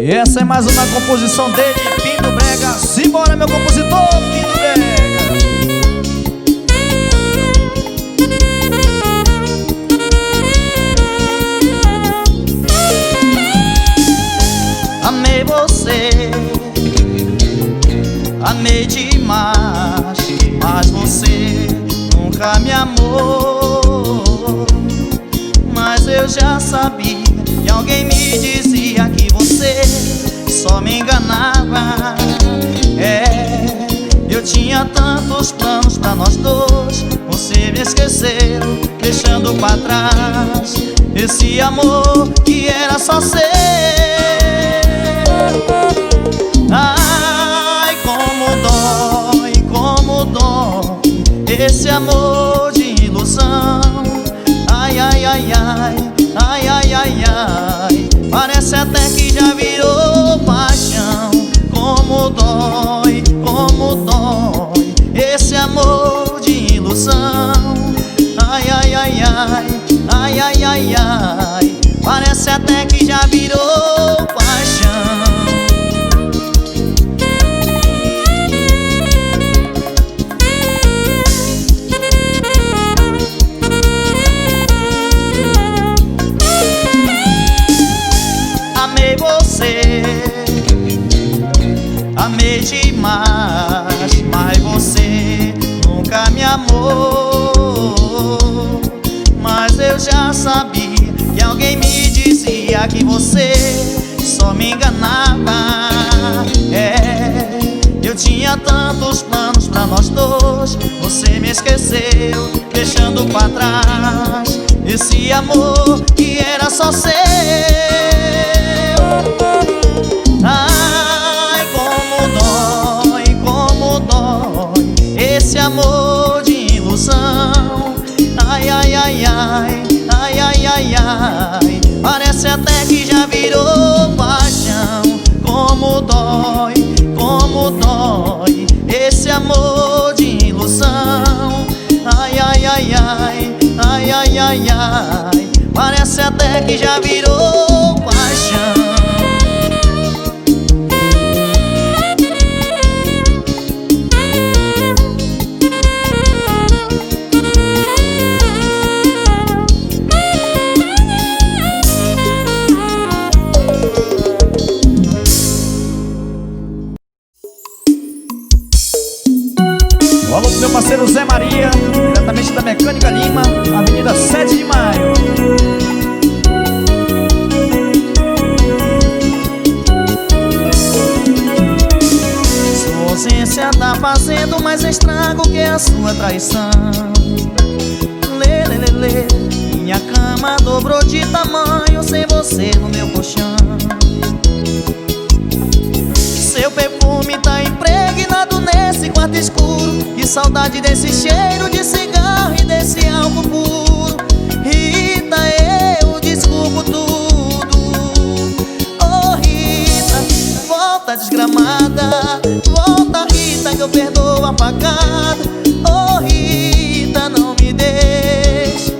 E essa é mais uma composição dele, Pinto Brega. Simbora, meu compositor, Pinto Brega. Amei você, amei demais, mas você nunca me amou. Mas eu já sabia, e alguém me dizia que você só me enganava. Eu tinha tantos planos pra nós dois, você me esqueceu, deixando pra trás esse amor que era só seu. Ai, como dói esse amor de ilusão. Ai, ai, ai, ai, ai, ai, ai, ai, parece até que já virou paixão. Como dói esse amor de ilusão. Ai, ai, ai, ai, ai, ai, ai, ai, parece até que já virou paixão. Amei você, amei demais, mas você nunca me amou. Mas eu já sabia, e alguém me dizia que você só me enganava. Eu tinha tantos planos pra nós dois, você me esqueceu, deixando pra trás esse amor que era só seu. Ai, como dói esse amor de ilusão. Ai, ai, ai, ai, ai, ai, ai, ai, parece até que já virou paixão. Como dói esse amor de ilusão. Ai, ai, ai, ai, ai, ai, ai, ai, parece até que já virou paixão. Alô pro meu parceiro Zé Maria, diretamente da Mecânica Lima, Avenida 7 de Maio. Sua ausência tá fazendo mais estrago que a sua traição. Lê, lê, lê, lê, minha cama dobrou de tamanho sem você no meu colchão. Seu perfume tá impregnado nesse quarto escuro. Que saudade desse cheiro de cigarro e desse álcool puro. Rita, eu desculpo tudo. Oh Rita, volta desgramada. Volta Rita que eu perdoo a facada. Oh Rita, não me deixe.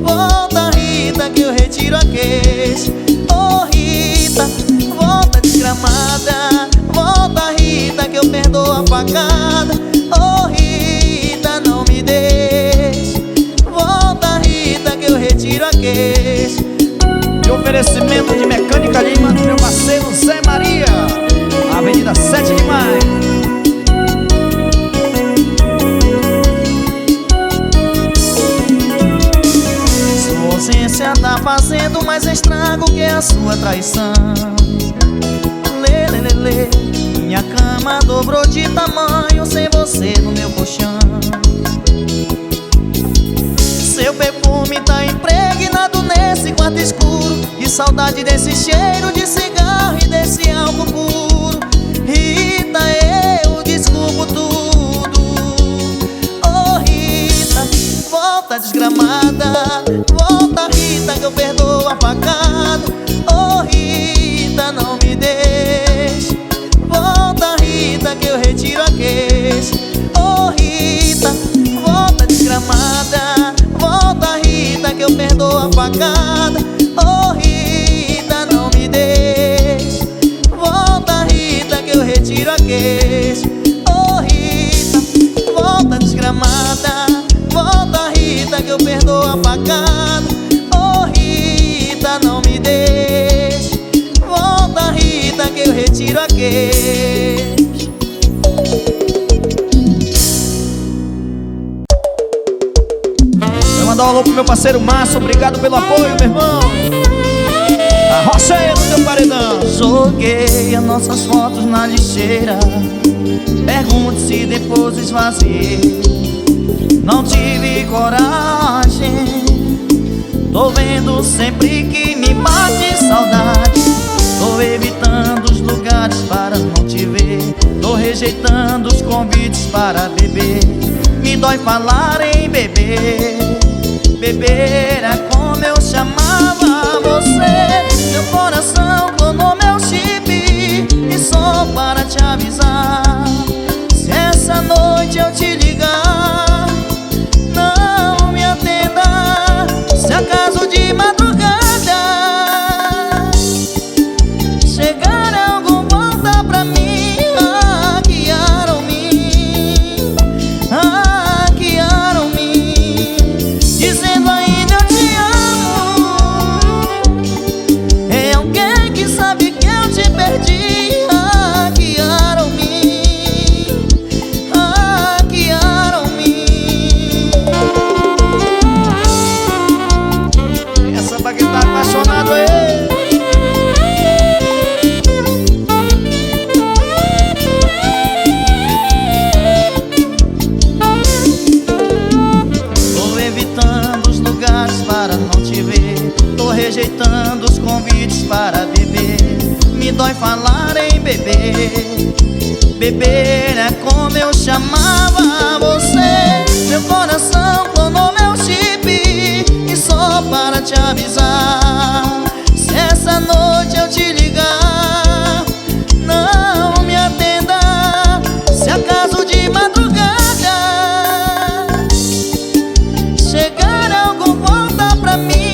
Volta Rita que eu retiro a queixa. Oh Rita, volta desgramada. Volta Rita que eu perdoo a facada. Oh Rita, não me deixe. Volta Rita que eu retiro a queixa. De oferecimento de Mecânica Lima, meu parceiro Zé Maria, Avenida 7 de Maio. Sua ausência tá fazendo mais estrago que a sua traição. Lê, lê, lê, lê, minha cama dobrou de tamanho sem você no meu colchão. Seu perfume tá impregnado nesse quarto escuro. Que saudade desse cheiro de cigarro e desse álcool puro. Rita, eu desculpo tudo. Oh Rita, volta desgramada. Volta Rita que eu perdoo a facada. Oh Rita, não me deixe. Volta Rita que eu retiro a queixa. Oh Rita, volta desgramada. Volta Rita que eu perdoo a facada. Oh Rita, não me deixe. parceiro Márcio, obrigado pelo apoio, meu irmão. Arrocha aí no teu paredão. Joguei as nossas fotos na lixeira, pergunte se depois esvaziei. Não tive coragem, tô vendo sempre que me bate saudade. Tô evitando os lugares para não te ver, tô rejeitando os convites para beber. Me dói falar em beber, beber é como eu chamava você. Meu coração clonou meu chip, e só para te avisar, se essa noite eu te ligar, não me atenda. Se acaso de madrugada chegar algum, volta pra mim. Hackearam-me, dizendo ainda eu te amo. É alguém que sabe que eu te perdi. Hackearam-me, hackearam-me. Essa pra quem tá apaixonado aí. Rejeitando os convites para beber. Me dói falar em beber, beber é como eu chamava você. Meu coração clonou meu chip, e só para te avisar, se essa noite eu te ligar, não me atenda. Se acaso de madrugada chegar algum, volta pra mim.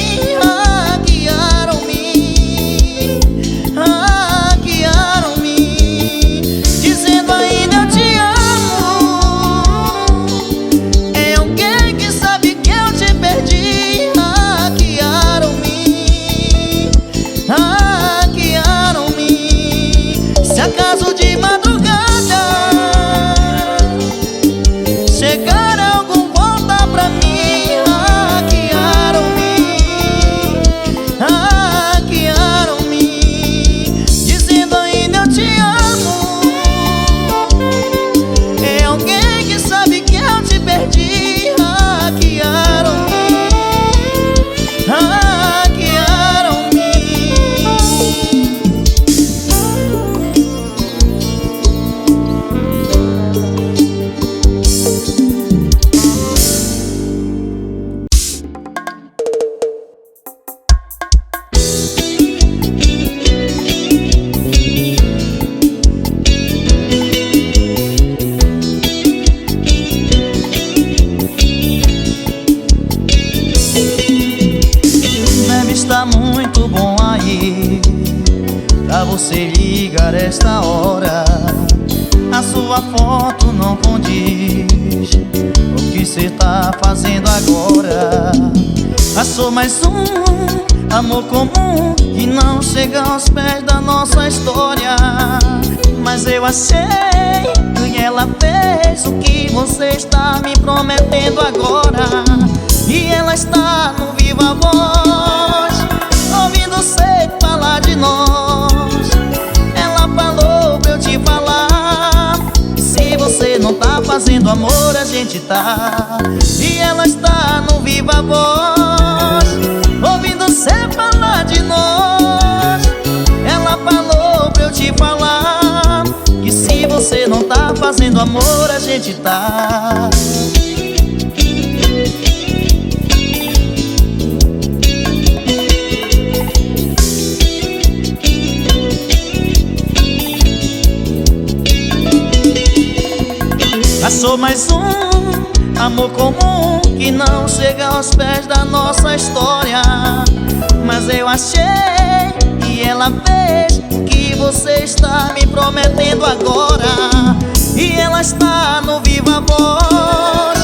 Muito bom aí pra você ligar esta hora. A sua foto não condiz o que cê tá fazendo agora. Passou mais um amor comum que não chega aos pés da nossa história. Mas eu achei que ela fez o que você está me prometendo agora. E ela está no Viva Voz, ouvindo cê falar de nós. Ela falou pra eu te falar, que se você não tá fazendo amor, a gente tá. E ela está no Viva Voz, ouvindo cê falar de nós. Ela falou pra eu te falar, que se você não tá fazendo amor, a gente tá. Passou mais um amor comum que não chega aos pés da nossa história. Mas eu achei que ela fez o que você está me prometendo agora. E ela está no Viva Voz,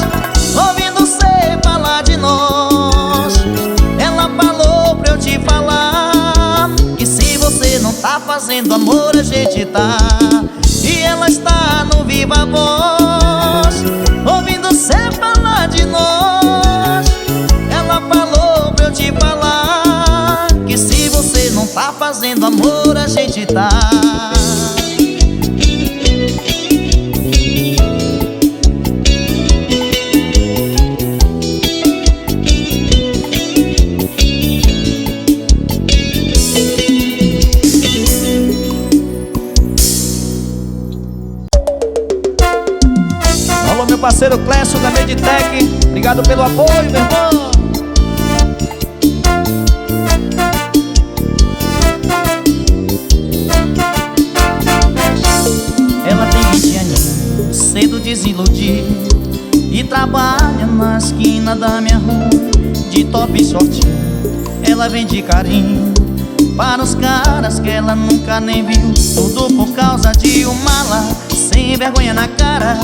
ouvindo cê falar de nós. Ela falou pra eu te falar, que se você não tá fazendo amor, a gente tá. E ela está no Viva Voz, ouvindo cê falar de nós. Ela falou lá fazendo amor a gente tá. Alô, meu parceiro Clécio da Meditec, obrigado pelo apoio, meu irmão. Ela tem 20 aninhos, cedo desiludido, e trabalha na esquina da minha rua, de top e shortinho. Ela vende carinho para os caras que ela nunca nem viu, tudo por causa de um mala sem vergonha na cara,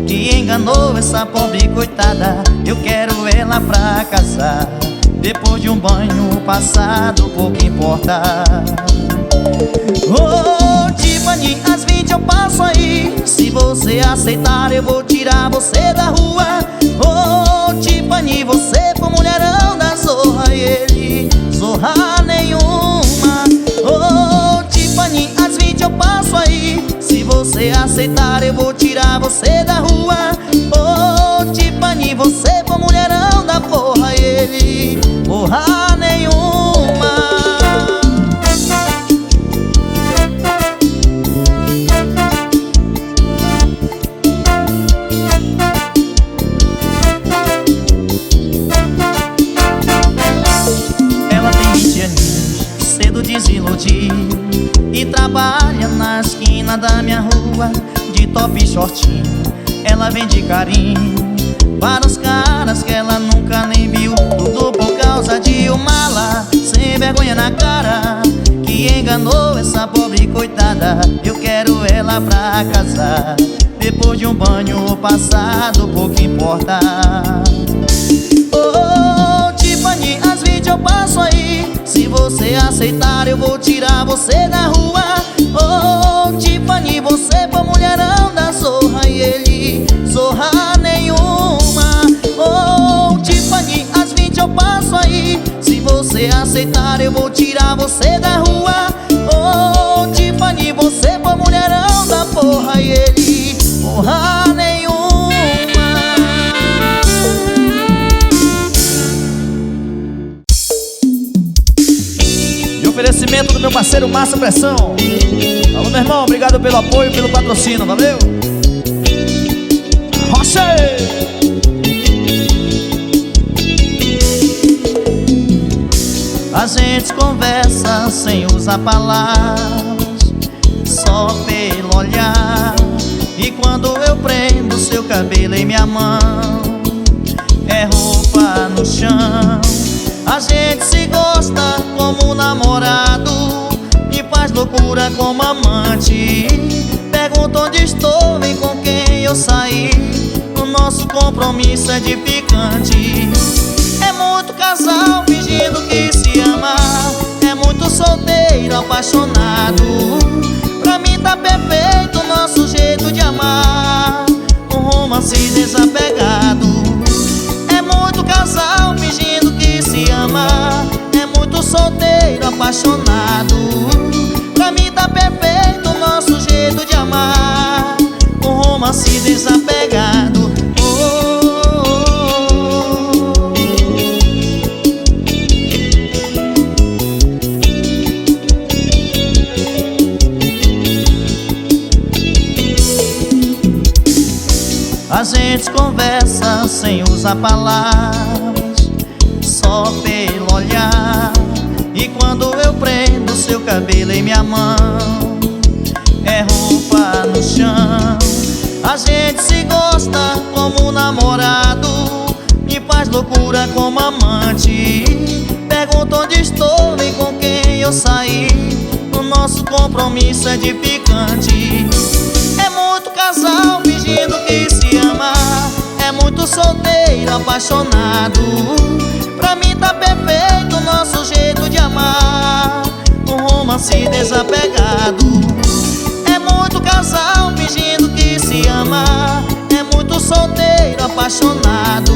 que enganou essa pobre coitada. Eu quero ela pra casar, depois de um banho passado, pouco importa. Oh, Tiffany, às 20 eu passo aí. Se você aceitar, eu vou tirar você da rua. Oh, Tiffany, você pro mulherão da zorra, e ele zorra nenhuma. Oh, Tiffany, às 20 eu passo aí. Se você aceitar, eu vou tirar você da rua. Oh, Tiffany, você pro mulherão da porra, e ele porra nenhuma. Desiludido, e trabalha na esquina da minha rua, de top e shortinho. Ela vende carinho para os caras que ela nunca nem viu, tudo por causa de um mala sem vergonha na cara, que enganou essa pobre coitada. Eu quero ela pra casar, depois de um banho passado, pouco importa. Oh, Tiffany, às 20 eu passo aí. Se você aceitar, eu vou tirar você da rua. Oh, Tiffany, você pro mulherão da zorra, e ele zorra nenhuma. Oh, Tiffany, às 20 eu passo aí. Se você aceitar, eu vou tirar você da rua. Oh, Tiffany, você pro mulherão da porra, e ele porra nenhuma. Oferecimento do meu parceiro Massa Pressão. Alô, meu irmão, obrigado pelo apoio, pelo patrocínio, valeu. Rocha! A gente conversa sem usar palavras, só pelo olhar. E quando eu prendo seu cabelo em minha mão, é roupa no chão. A gente se gosta como namorado e faz loucura como amante. Pergunta onde estou e com quem eu saí. O nosso compromisso é de picante. É muito casal fingindo que se ama, é muito solteiro apaixonado. Pra mim tá perfeito o nosso jeito de amar, um romance desapegado. É muito casal fingindo que se ama, é muito solteiro apaixonado. Pra mim tá perfeito o nosso jeito de amar, um romance desapegado. A gente conversa sem usar palavras, só pelo olhar. E quando eu prendo seu cabelo em minha mão, é roupa no chão. A gente se gosta como namorado e faz loucura como amante. Pergunta onde estou e com quem eu saí. O nosso compromisso é de picante. É muito casal fingindo que se ama, é muito solteiro apaixonado. Pra mim tá perfeito o nosso jeito de amar, um romance desapegado. É muito casal fingindo que se ama, é muito solteiro apaixonado.